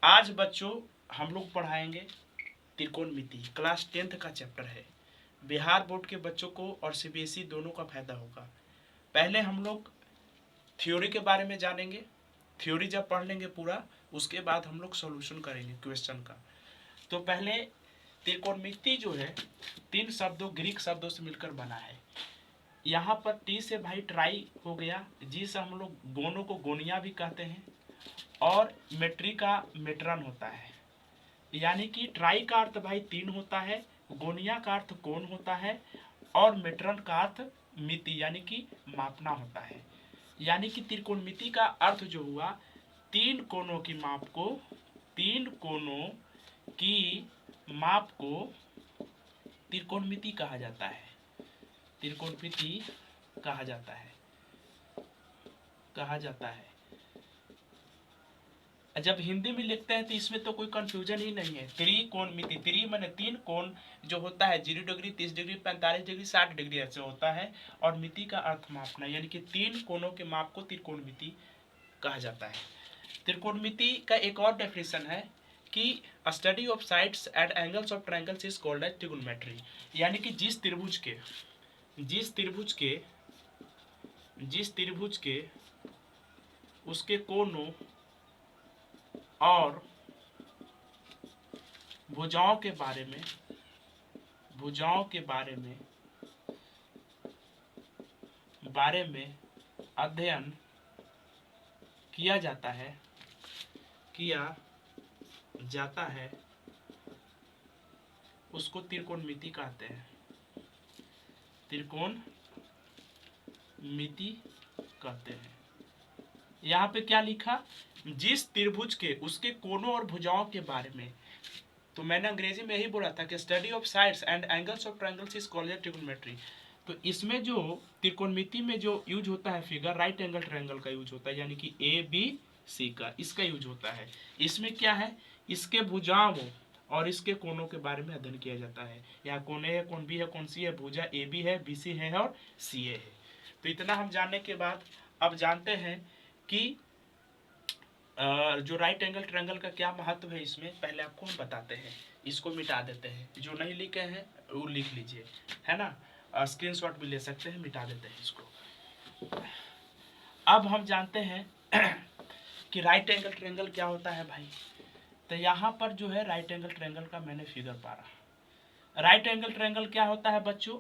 आज बच्चों हम लोग पढ़ाएंगे त्रिकोणमिति, क्लास 10th का चैप्टर है। बिहार बोर्ड के बच्चों को और सीबीएसई दोनों का फायदा होगा। पहले हम लोग थ्योरी के बारे में जानेंगे। थ्योरी जब पढ़ लेंगे पूरा, उसके बाद हम लोग सॉल्यूशन करेंगे क्वेश्चन का। तो पहले त्रिकोणमिति जो है 3 शब्दों ग्रीक शब्दों से मिलकर बना है। यहाँ पर टी से भाई ट्राई हो गया, जी से हम लोग गोनों को गोनिया भी कहते हैं, और मेट्री का मेट्रन होता है। यानी कि ट्राई का अर्थ भाई 3 होता है, गोनिया का अर्थ कोण होता है, और मेट्रन का अर्थ मिति यानी कि मापना होता है। यानी कि त्रिकोणमिति का अर्थ जो हुआ, 3 कोणों की माप को, 3 कोणों की माप को त्रिकोणमिति कहा जाता है। त्रिकोणमिति कहा जाता है। जब हिंदी में लिखते हैं तो इसमें तो कोई कंफ्यूजन ही नहीं है। त्रिकोणमिति, त्रि माने 3 कोण जो होता है 0 डिग्री, 30 डिग्री, 45 डिग्री, 60 डिग्री ऐसे होता है, और मिति का अर्थ मापना, यानी कि 3 कोणों के माप को त्रिकोणमिति कहा जाता है। त्रिकोणमिति का एक और डेफिनेशन है कि study of sides and angles of triangles is called as trigonometry. यानी कि जिस त्रिभुज के उसके कोणों और भुजाओं के बारे में अध्ययन किया जाता है उसको त्रिकोणमिति कहते हैं। त्रिकोणमिति कहते हैं। यहाँ पे क्या लिखा, जिस त्रिभुज के उसके कोनों और भुजाओं के बारे में। तो मैंने अंग्रेजी में यही बोला था कि study of sides and angles of triangles is called trigonometry. तो इसमें जो त्रिकोणमिति में जो यूज होता है फिगर, राइट एंगल ट्रायंगल का यूज होता है, यानी कि ए बी सी का, इसका यूज होता है। इसमें क्या है, इसके भुजाओं और इसके कोनों के बारे में अध्ययन किया जाता है। यहाँ कोने है, कौन बी है, कौन सी है, भुजा ए बी है, बी सी है और सी ए है। तो इतना हम जानने के बाद अब जानते हैं कि जो राइट एंगल ट्रायंगल का क्या महत्व है इसमें, पहले आपको हम बताते हैं। इसको मिटा देते हैं, जो नहीं लिखे हैं वो लिख लीजिए, है ना, स्क्रीनशॉट भी ले सकते हैं, मिटा देते हैं इसको। अब हम जानते हैं कि राइट एंगल ट्रायंगल क्या होता है भाई। तो यहाँ पर जो है राइट एंगल ट्रायंगल का मैंने फिगर पा रहा। राइट एंगल ट्रायंगल क्या होता है बच्चों,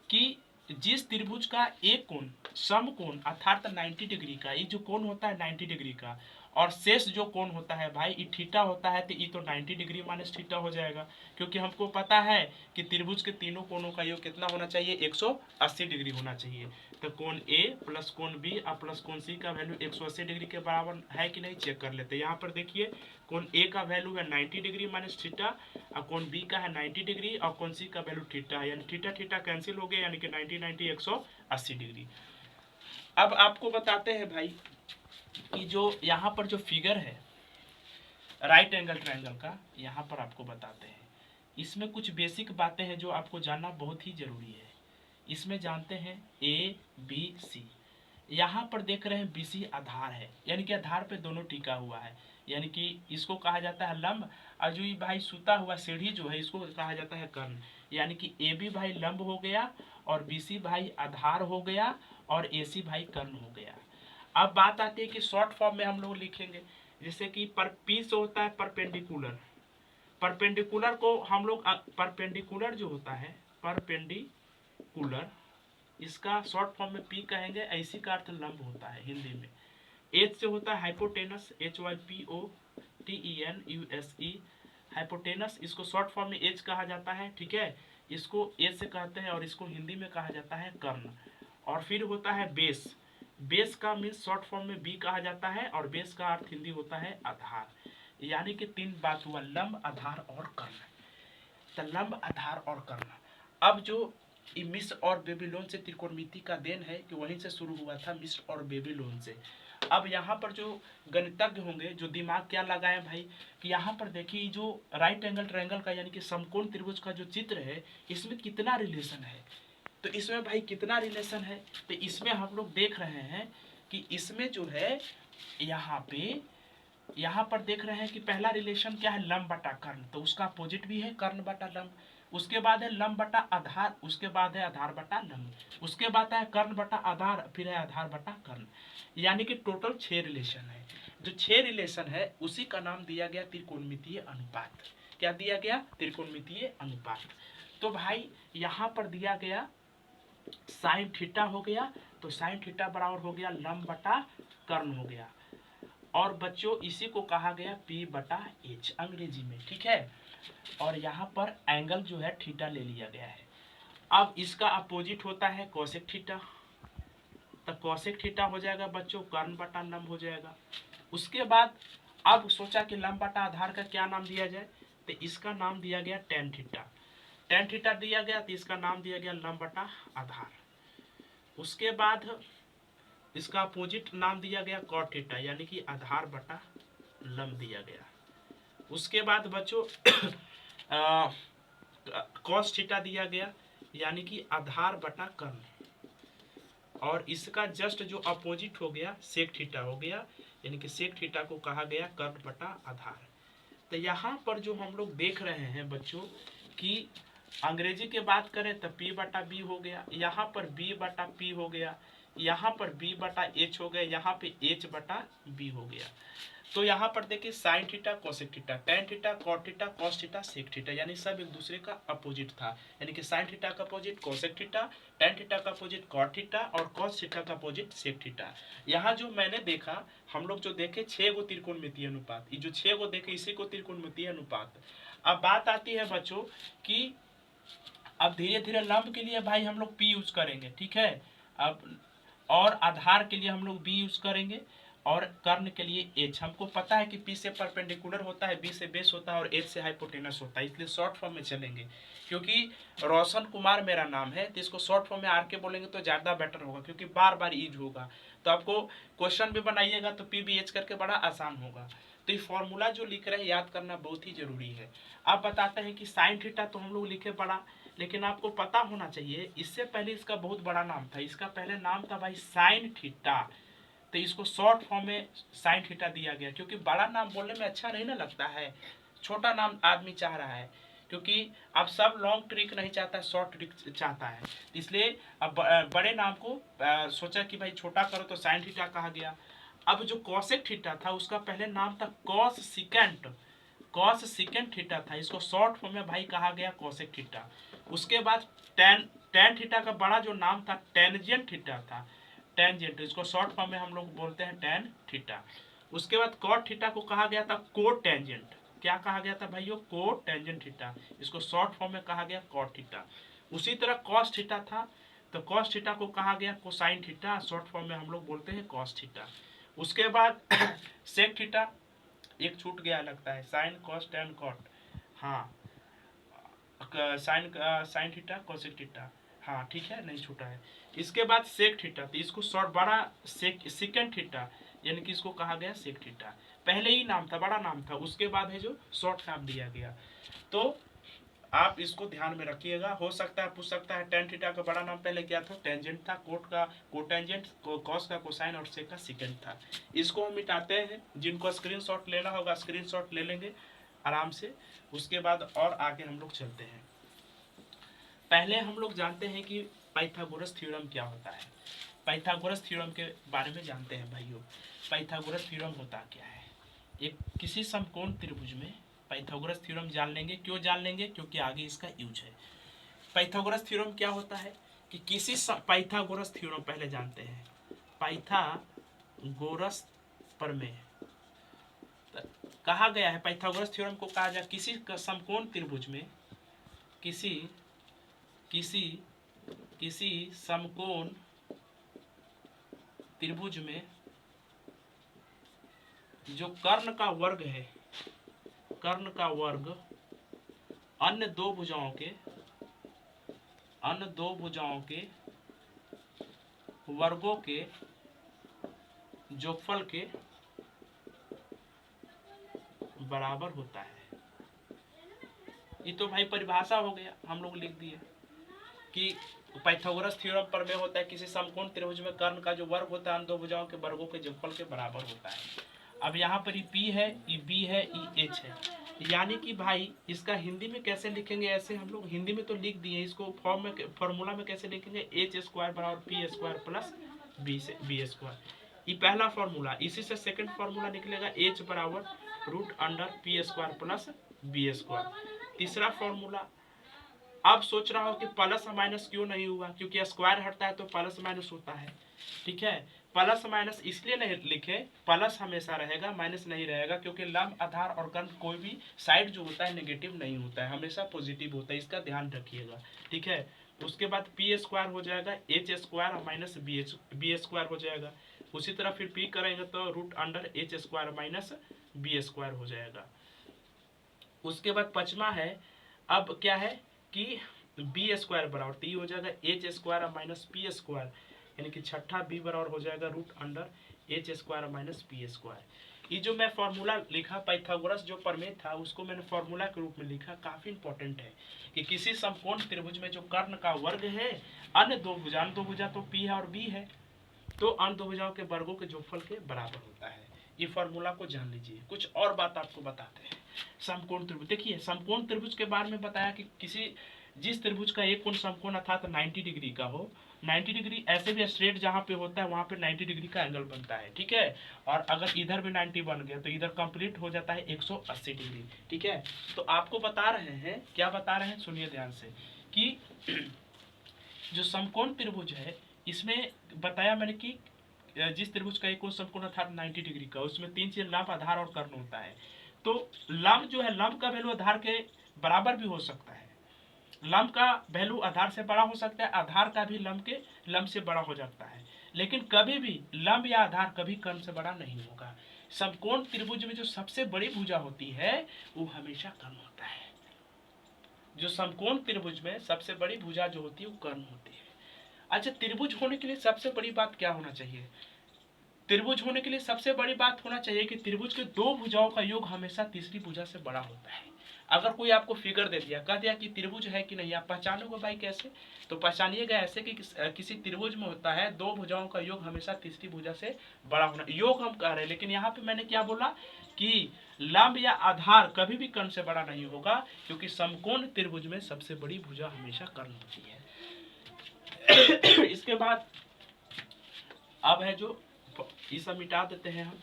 कि जिस त्रिभुज का एक कोण समकोण अर्थात 90 डिग्री का, ये जो कोण होता है 90 डिग्री का, और शेष जो कोण होता है भाई ये थीटा होता है, तो ये तो 90 डिग्री माइनस थीटा हो जाएगा, क्योंकि हमको पता है कि त्रिभुज के तीनों कोणों का योग कितना होना चाहिए, 180 डिग्री होना चाहिए। तो कोण ए प्लस कोण बी और प्लस कोण सी का वैल्यू 180 डिग्री के बराबर है कि नहीं, चेक कर लेते हैं। यहाँ पर देखिए, कोण ए का वैल्यू है 90 डिग्री माइनस थीटा, और कोण बी का है 90 डिग्री, और कोण सी का वैल्यू थीटा है, यानी थीटा थीटा कैंसिल हो गया, यानी कि 90 90 180 डिग्री। अब आपको बताते हैं भाई कि जो यहाँ पर जो फिगर है राइट एंगल ट्रायंगल का, यहाँ पर आपको बताते हैं। इसमें कुछ बेसिक बातें हैं जो आपको जानना बहुत ही जरूरी है। इसमें जानते हैं ए बी सी। यहाँ पर देख रहे हैं बी सी आधार है, यानी कि आधार पे दोनों टिका हुआ है, यानी कि इसको कहा जाता है लंब, और जो भाई सुता हुआ सीढ़ी जो है इसको कहा जाता है कर्ण। यानी कि ए बी भाई लंब हो गया, और बी सी भाई आधार हो गया, और ए सी भाई कर्ण हो गया। अब बात आती है कि शॉर्ट फॉर्म में हम लोग लिखेंगे, जैसे कि पर पी से होता है परपेंडिकुलर। परपेंडिकुलर को हम लोग परपेंडिकुलर जो होता है परपेंडिकुलर, इसका शॉर्ट फॉर्म में पी कहेंगे, ऐसी का अर्थ लंब होता है हिंदी में। एच से होता है हाइपोटेनस, HYPOTENUSE, हाइपोटेनस, इसको शॉर्ट फॉर्म में एच कहा जाता है, ठीक है, इसको एच से कहते हैं, और इसको हिंदी में कहा जाता है कर्ण। और फिर होता है बेस, बेस का मीन्स शॉर्ट फॉर्म में बी कहा जाता है, और बेस का अर्थ हिंदी होता है आधार। यानी कि 3 बात हुआ, लंब आधार और कर्ण। तो लंब आधार और कर्ण। अब जो मिस्र और बेबीलोन से त्रिकोणमिति का देन है कि वहीं से शुरू हुआ था, मिस्र और बेबीलोन से। अब यहाँ पर जो गणितज्ञ होंगे जो दिमाग क्या लगाए भाई, कि यहाँ पर देखिए जो राइट एंगल ट्रायंगल का यानी कि समकोण त्रिभुज का जो चित्र है, इसमें कितना रिलेशन है। तो इसमें भाई कितना रिलेशन है, तो इसमें हम लोग देख रहे हैं कि इसमें जो है यहाँ पे यहाँ पर देख रहे हैं कि पहला रिलेशन क्या है, लंब बटा कर्ण, तो उसका अपोजिट भी है कर्ण बटा लंब। उसके बाद है लंब बटा आधार, उसके बाद है आधार बटा लंब, उसके बाद है कर्ण बटा आधार, फिर है आधार बटा कर्ण। यानी कि टोटल 6 रिलेशन है। जो 6 रिलेशन है उसी का नाम दिया गया त्रिकोणमितीय अनुपात। क्या दिया गया? त्रिकोणमितीय अनुपात। तो भाई यहाँ पर दिया गया साइन थीटा हो गया, तो साइन थीटा बराबर हो गया लंब बटा कर्ण हो गया, और बच्चों इसी को कहा गया P बटा H अंग्रेजी में, ठीक है। और यहाँ पर एंगल जो है थीटा ले लिया गया है। अब इसका अपोजिट होता है कोसेक थीटा, तो कोसेक थीटा हो जाएगा बच्चों कर्ण बटा लंब हो जाएगा। उसके बाद अब सोचा कि लंब बटा आधार का क्या नाम दिया जाए, तो इसका नाम दिया गया टेन थीटा। टेन थीटा दिया गया तो इसका नाम दिया गया लंब बटा आधार। उसके बाद इसका अपोजिट नाम दिया गया कॉट थीटा, यानी कि आधार बटा लंब दिया गया। उसके बाद बच्चों कॉस थीटा दिया गया, यानी कि आधार बटा कर्ण, और इसका जस्ट जो अपोजिट हो गया सेक थीटा हो गया, यानी कि सेक थीटा को कहा गया कर्ण बटा आधार। तो यहाँ पर जो हम लोग देख रहे हैं बच्चों कि अंग्रेजी के बात करें तो P बटा बी हो गया, यहाँ पर B बटा P हो गया, यहाँ पर B बटा H हो गया, यहाँ पे H बटा B हो गया। तो यहाँ पर देखिए sine theta cosec theta, tan theta cot theta cos theta sec theta, यानी सब एक दूसरे का अपोजिट था। यानी कि साइन थीटा का opposite cosec theta, tan theta का अपोजिट कॉट थीटा और कॉस थीटा का अपोजिट सेक थीटा। यहाँ जो मैंने देखा, हम लोग जो देखे 6 गो त्रिकोणमितीय अनुपात, ये जो 6 गो देखे इसी को त्रिकोणमितीय अनुपात। अब बात आती है बच्चों कि अब धीरे धीरे लंब के लिए भाई हम लोग P यूज करेंगे, ठीक है। अब और आधार के लिए हम लोग B यूज करेंगे, और कर्ण के लिए H। हमको पता है कि P से परपेंडिकुलर होता है, B से बेस होता है और H से हाइपोटेनस होता है, इसलिए शॉर्ट फॉर्म में चलेंगे। क्योंकि रोशन कुमार मेरा नाम है तो इसको शॉर्ट फॉर्म में आर के बोलेंगे तो ज़्यादा बेटर होगा, क्योंकि बार बार यूज होगा। तो आपको क्वेश्चन भी बनाइएगा तो PBH करके बड़ा आसान होगा। तो ये फॉर्मूला जो लिख रहे हैं याद करना बहुत ही जरूरी है। अब बताते हैं कि साइन थीटा तो हम लोग लिखे पड़ा, लेकिन आपको पता होना चाहिए इससे पहले इसका बहुत बड़ा नाम था। इसका पहले नाम था भाई साइन थीटा, तो इसको शॉर्ट फॉर्म में साइन थीटा दिया गया, क्योंकि बड़ा नाम बोलने में अच्छा नहीं ना लगता है, छोटा नाम आदमी चाह रहा है, क्योंकि अब सब लॉन्ग ट्रिक नहीं चाहता है, शॉर्ट ट्रिक चाहता है। इसलिए अब बड़े नाम को सोचा कि भाई छोटा करो तो साइन थीटा कहा गया। अब जो कॉसेक थीटा था उसका पहले नाम था cos secant, cos secant theta था, इसको शॉर्ट फॉर्म में भाई कहा गया कॉसेक थीटा। उसके बाद टेन टेन थीटा का बड़ा जो नाम था टेंजेंट थीटा था, टेंजेंट, इसको शॉर्ट फॉर्म में हम लोग बोलते हैं टेन थीटा। उसके बाद कॉट थीटा को कहा गया था कोट टेंजेंट। क्या कहा गया था भाइयों? कोट टेंजेंट थीटा, इसको शॉर्ट फॉर्म में कहा गया कॉट थीटा। उसी तरह कॉस थीटा था, तो कॉस थीटा को कहा गया कोसाइन थीटा, शॉर्ट फॉर्म में हम लोग बोलते हैं कॉस थीटा। उसके बाद सेक थीटा, एक छूट गया लगता है, साइन कॉस टेन कॉट, हाँ sine sine theta cosec theta, हाँ ठीक है नहीं छूटा है। इसके बाद सेक थीटा, तो इसको शॉर्ट बड़ा सेकेंड थीटा, यानी कि इसको कहा गया सेक थीटा। पहले ही नाम था, बड़ा नाम था, उसके बाद है जो शॉर्ट नाम दिया गया। तो आप इसको ध्यान में रखिएगा। हो सकता है पूछ सकता है टेन थीटा का बड़ा नाम पहले क्या था? टेंजेंट था, कोट का कोटेंजेंट, कॉस का कोसाइन और सेक का सेकेंड था। इसको हम मिटाते हैं, जिनको स्क्रीनशॉट लेना होगा स्क्रीनशॉट ले लेंगे आराम से। उसके बाद और आगे हम लोग चलते हैं। पहले हम लोग जानते हैं कि पाइथागोरस थ्योरम क्या होता है। पाइथागोरस थ्योरम के बारे में जानते हैं भाइयों। पाइथागोरस थ्योरम होता क्या है? एक किसी समकोण त्रिभुज में पाइथागोरस थ्योरम जान लेंगे। क्यों जान लेंगे? क्योंकि आगे इसका यूज है। पाइथागोरस थ्योरम क्या होता है कि किसी पाइथागोरस थ्योरम पहले जानते हैं। पाइथागोरस प्रमेय कहा गया है, पाइथागोरस थ्योरम को कहा जाए किसी समकोण त्रिभुज में, किसी किसी किसी समकोण त्रिभुज में जो कर्ण का वर्ग है, कर्ण का वर्ग अन्य दो भुजाओं के वर्गों के जोगफल के बराबर होता है। ये तो भाई परिभाषा हो गया, हम लोग लिख दिए कि पाइथागोरस थ्योरम पर में होता है किसी समकोण त्रिभुज में कर्ण का जो वर्ग होता है अन्य दो भुजाओं के वर्गों के जोगफल के बराबर होता है। अब यहाँ पर ई P है, ई B है, ई H है, यानी कि भाई इसका हिंदी में कैसे लिखेंगे, ऐसे हम लोग हिंदी में तो लिख दिए, इसको फॉर्म में फॉर्मूला में कैसे लिखेंगे, एच स्क्वायर बराबर P square plus B square, ये पहला फॉर्मूला। इसी से सेकंड फॉर्मूला निकलेगा एच बराबर root under P square plus B square. तीसरा फॉर्मूला, अब सोच रहा हो कि प्लस माइनस क्यों नहीं हुआ, क्योंकि स्क्वायर हटता है तो प्लस माइनस होता है, ठीक है। प्लस माइनस इसलिए नहीं लिखे, प्लस हमेशा रहेगा माइनस नहीं रहेगा, क्योंकि लंब आधार और कर्ण कोई भी साइड जो होता है नेगेटिव नहीं होता है, हमेशा पॉजिटिव होता है, इसका ध्यान रखिएगा, ठीक है। उसके बाद पी स्क्वायर हो जाएगा H square minus B square हो जाएगा। उसी तरह फिर पी करेंगे तो root under H square minus B square हो जाएगा। उसके बाद पचमा है, अब क्या है कि बी स्क्वायर बराबर तो ये हो जाएगा H square minus P square, यानी कि छठा बी बराबर हो जाएगा root under H square minus P square. ये जो मैं फॉर्मूला लिखा पाइथागोरस जो प्रमेय था उसको मैंने फॉर्मूला के रूप में लिखा, काफी इंपॉर्टेंट है कि किसी समकोण त्रिभुज में जो कर्ण का वर्ग है, अन्य दो भुजा तो पी है और बी है, तो अन्य दो भुजाओं के वर्गों के जोगफल के बराबर होता है। ये फॉर्मूला को जान लीजिए। कुछ और बात आपको बताते हैं। समकोण त्रिभुज, देखिए समकोण त्रिभुज के बारे में बताया कि जिस त्रिभुज का एक कोण समकोण अर्थात 90 डिग्री का हो, 90 डिग्री ऐसे भी स्ट्रेट जहां पे होता है वहां पे 90 डिग्री का एंगल बनता है, ठीक है। और अगर इधर भी 90 बन गया तो इधर कंप्लीट हो जाता है 180 डिग्री, ठीक है। तो आपको बता रहे हैं, क्या बता रहे हैं, सुनिए ध्यान से, कि जो समकोण त्रिभुज है इसमें बताया मैंने कि जिस त्रिभुज का एक कोण समकोण अर्थात 90 डिग्री का, उसमें तीन चीज लंब आधार और कर्ण होता है। तो लंब जो है, लंब का वैल्यू आधार के बराबर भी हो सकता है, लंब का वैल्यू आधार से बड़ा हो सकता है, आधार का भी लंब से बड़ा हो जाता है, लेकिन कभी भी लंब या आधार कभी कर्ण से बड़ा नहीं होगा। समकोण त्रिभुज में जो सबसे बड़ी भुजा होती है वो हमेशा कर्ण होता है। जो समकोण त्रिभुज में सबसे बड़ी भुजा जो होती है वो कर्ण होती है। अच्छा, त्रिभुज होने के लिए सबसे बड़ी बात क्या होना चाहिए, त्रिभुज होने के लिए सबसे बड़ी बात होना चाहिए कि त्रिभुज के दो भुजाओं का योग हमेशा तीसरी भुजा से बड़ा होता है। अगर कोई आपको फिगर दे दिया, कह दिया कि त्रिभुज है कि नहीं, आप पहचानोगे भाई कैसे, तो पहचानिएगा ऐसे कि किसी त्रिभुज में होता है दो भुजाओं का योग हमेशा तीसरी भुजा से बड़ा होना, योग हम कह रहे हैं। लेकिन यहाँ पे मैंने क्या बोला कि लंब या आधार कभी भी कर्ण से बड़ा नहीं होगा, क्योंकि समकोण त्रिभुज में सबसे बड़ी भुजा हमेशा कर्ण होती है। इसके बाद अब है जो, ये सब मिटा देते हैं हम।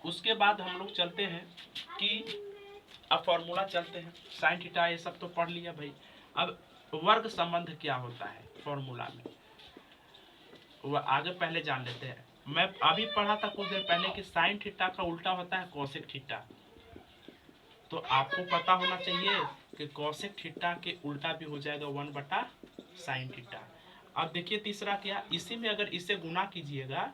उसके बाद हम लोग चलते हैं कि अब फॉर्मूला चलते हैं, साइन थीटा ये सब तो पढ़ लिया भाई। अब वर्ग संबंध क्या होता है फॉर्मूला में, वो आगे पहले जान लेते हैं। मैं अभी पढ़ा था कुछ देर पहले कि साइन थीटा का उल्टा होता है कोसेक थीटा, तो आपको पता होना चाहिए कि कोसेक थीटा के उल्टा भी हो जाएगा 1/साइन थीटा। अब देखिए तीसरा क्या, इसी में अगर इससे गुना कीजिएगा,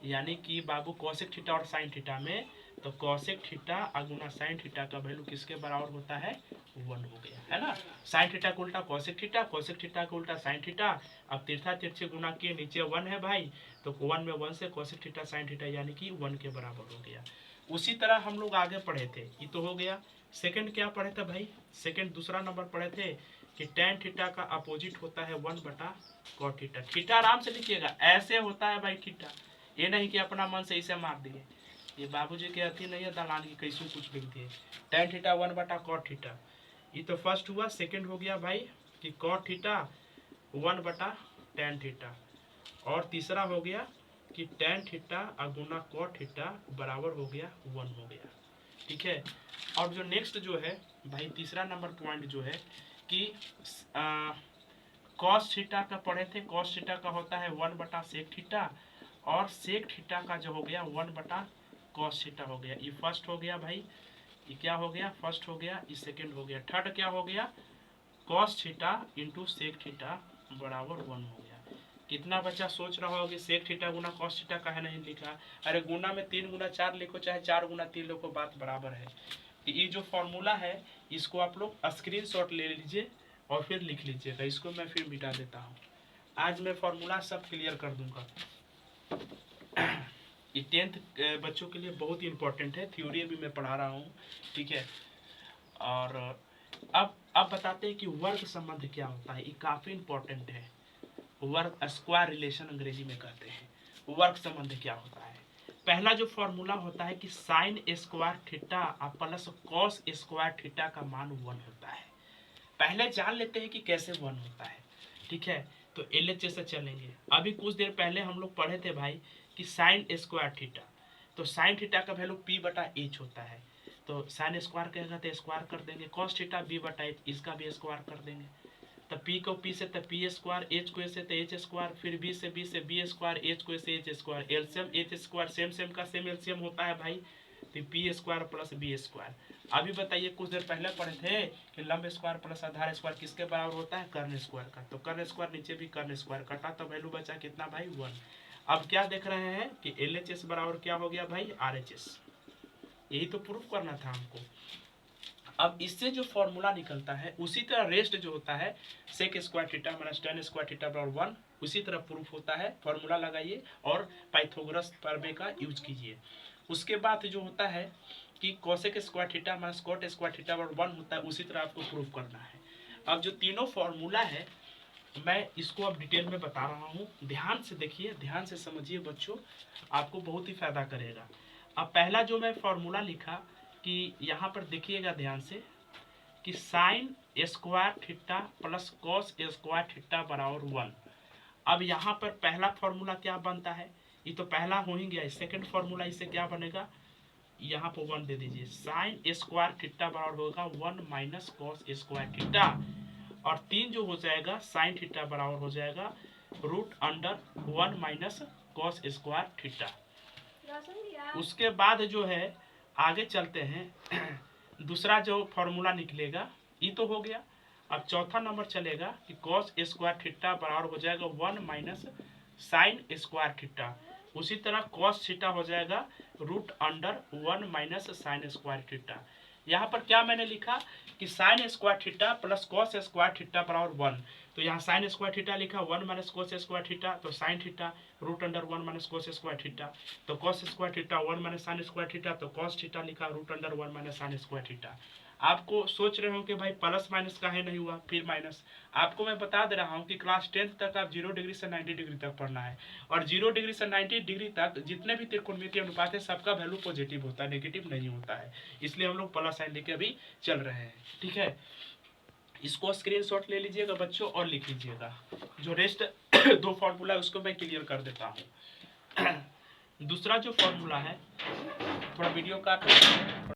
यानी कि बाबू कोसेक थीटा और साइन थीटा में, तो कोसेक थीटा और गुना साइन थीटा का वैल्यू किसके बराबर होता है, 1 हो गया, है ना। साइन थीटा का उल्टा कोसेक थीटा, कोसेक थीटा का उल्टा साइन थीटा। अब तीर्था तिरछे गुना किए, नीचे 1 है भाई, तो 1 में 1 से कोसेक थीटा साइन थीटा यानी कि 1 के बराबर हो गया। उसी तरह हम लोग आगे पढ़े थे, ये तो हो गया। सेकंड क्या पढ़े थे भाई, सेकंड दूसरा नंबर पढ़े थे कि tan थीटा का अपोजिट होता है 1/cot थीटा। थीटा आराम से लिखिएगा, ऐसे होता है भाई थीटा, ये नहीं कि अपना मन से इसे मार दिए, ये बाबूजी के अथी नहीं है दलान की कैसे कुछ लिख दिए। tan थीटा 1/cot थीटा, ये तो फर्स्ट हुआ। सेकंड हो गया भाई कि cot थीटा 1/tan थीटा, और तीसरा हो गया कि tan थीटा गुना cot थीटा बराबर हो गया 1 हो गया, ठीक है। और जो नेक्स्ट जो है भाई तीसरा नंबर पॉइंट जो है कि कॉस थीटा का पढ़े थे, कॉस थीटा का होता है 1/सेक थीटा, और सेक थीटा का जो हो गया 1/कॉस थीटा हो गया। ये फर्स्ट हो गया भाई, ये क्या हो गया, फर्स्ट हो गया, ये सेकंड हो गया। थर्ड क्या हो गया, cos theta into sec theta बराबर 1 हो गया। कितना बच्चा सोच रहा होगा कि सेक थीटा गुना कॉस थीटा का है नहीं लिखा, अरे गुना में 3 गुना 4 लिखो चाहे 4 गुना 3 लिखो, बात बराबर है। ये जो फॉर्मूला है इसको आप लोग स्क्रीनशॉट ले लीजिए और फिर लिख लीजिएगा, इसको मैं फिर मिटा देता हूँ। आज मैं फॉर्मूला सब क्लियर कर दूंगा। ये 10th बच्चों के लिए बहुत ही इंपॉर्टेंट है, थ्योरी भी मैं पढ़ा रहा हूँ, ठीक है। और अब बताते हैं कि वर्ग संबंध क्या होता है, ये काफी इंपॉर्टेंट है। वर्ग, स्क्वायर रिलेशन अंग्रेजी में कहते हैं। वर्ग संबंध क्या होता है, पहला जो फॉर्मूला होता है कि sine square theta plus cos square theta का मान 1 होता है। पहले जान लेते हैं कि कैसे 1 होता है, ठीक है। तो LHS से चलेंगे। अभी कुछ देर पहले हम लोग पढ़े थे भाई कि साइन स्क्वायर थीटा, तो साइन थीटा का वैल्यू P/H होता है। तो साइन स्क्वायर कहेगा तो स्क्वायर कर देंगे, कॉस थीटा B/H इसका भी स्क्वायर कर देंगे। तो P को P से तो P स्क्वायर, H को से तो H स्क्वायर, फिर B से B स्क्वायर, H को से H square, LCM H square same का सेम एलसीएम होता है भाई, तो P square plus B square. अभी बताइए कुछ देर पहले पढ़े थे कि लंब स्क्वायर प्लस आधार स्क्वायर किसके बराबर होता है, कर्ण स्क्वायर का। तो कर्ण स्क्वायर नीचे भी कर्ण स्क्वायर कटा तो वैल्यू बचा कितना भाई 1। अब क्या देख रहे हैं कि LHS बराबर क्या हो गया भाई RHS, यही तो प्रूफ करना था हमको। अब इससे जो फॉर्मूला निकलता है उसी तरह रेस्ट जो होता है sec square theta minus tan square theta बराबर 1, उसी तरह प्रूफ होता है। फॉर्मूला लगाइए और पाइथागोरस प्रमेय का यूज कीजिए। उसके बाद जो होता है कि cosec square theta minus cot square theta बराबर 1 होता है, उसी तरह आपको प्रूफ करना है। अब जो तीनों फॉर्मूला है मैं इसको अब डिटेल में बता रहा हूँ, ध्यान से देखिए, ध्यान से समझिए बच्चों, आपको बहुत ही फायदा करेगा। अब पहला जो मैं फॉर्मूला लिखा कि यहाँ पर देखिएगा ध्यान से कि sine square theta plus cos square theta बराबर 1। अब यहाँ पर पहला फॉर्मूला क्या बनता है, ये तो पहला हो ही गया। सेकंड फॉर्मूला इससे क्या बनेगा, यहाँ पर 1 दे दीजिए, साइन स्क्वायर थीटा बराबर होगा 1 माइनस कॉस स्क्वायर थीटा, और 3 जो हो जाएगा साइन थीटा बराबर हो जाएगा √1 माइनस कॉस स्क्वायर थीटा। उसके बाद जो है आगे चलते हैं दूसरा जो फॉर्मूला निकलेगा ये तो हो गया। अब चौथा नंबर चलेगा कि कॉस स्क्वायर थीटा बराबर हो जाएगा 1 माइनस साइन स्क्वायर थीटा। उसी तरह कॉस थीटा हो जाएगा √1 माइनस साइन स्क्वायर थीटा। यहाँ पर क्या मैंने लिखा कि sine square theta plus cos square theta बराबर 1, तो यहाँ साइन स्क्वायर थीटा लिखा 1 माइनस कॉस स्क्वायर थीटा, तो sine theta √1 minus cos square theta, तो cos square theta 1 minus sine square theta, तो कॉस थीटा लिखा √1 माइनस साइन स्क्वायर थीटा। आपको सोच रहे हो कि भाई प्लस माइनस काहे नहीं हुआ, फिर माइनस। आपको मैं बता दे रहा हूँ कि क्लास 10th तक आप 0 डिग्री से 90 डिग्री तक पढ़ना है, और 0 डिग्री से 90 डिग्री तक जितने भी त्रिकोणमितीय अनुपात है सबका वैल्यू पॉजिटिव होता है, नेगेटिव नहीं होता है। इसलिए हम लोग प्लस साइन लेके अभी चल रहे हैं, ठीक है। इसको स्क्रीनशॉट ले लीजिएगा बच्चों और लिख लीजिएगा। जो रेस्ट 2 फॉर्मूला है उसको मैं क्लियर कर देता हूँ। दूसरा जो फॉर्मूला है, थोड़ा वीडियो काट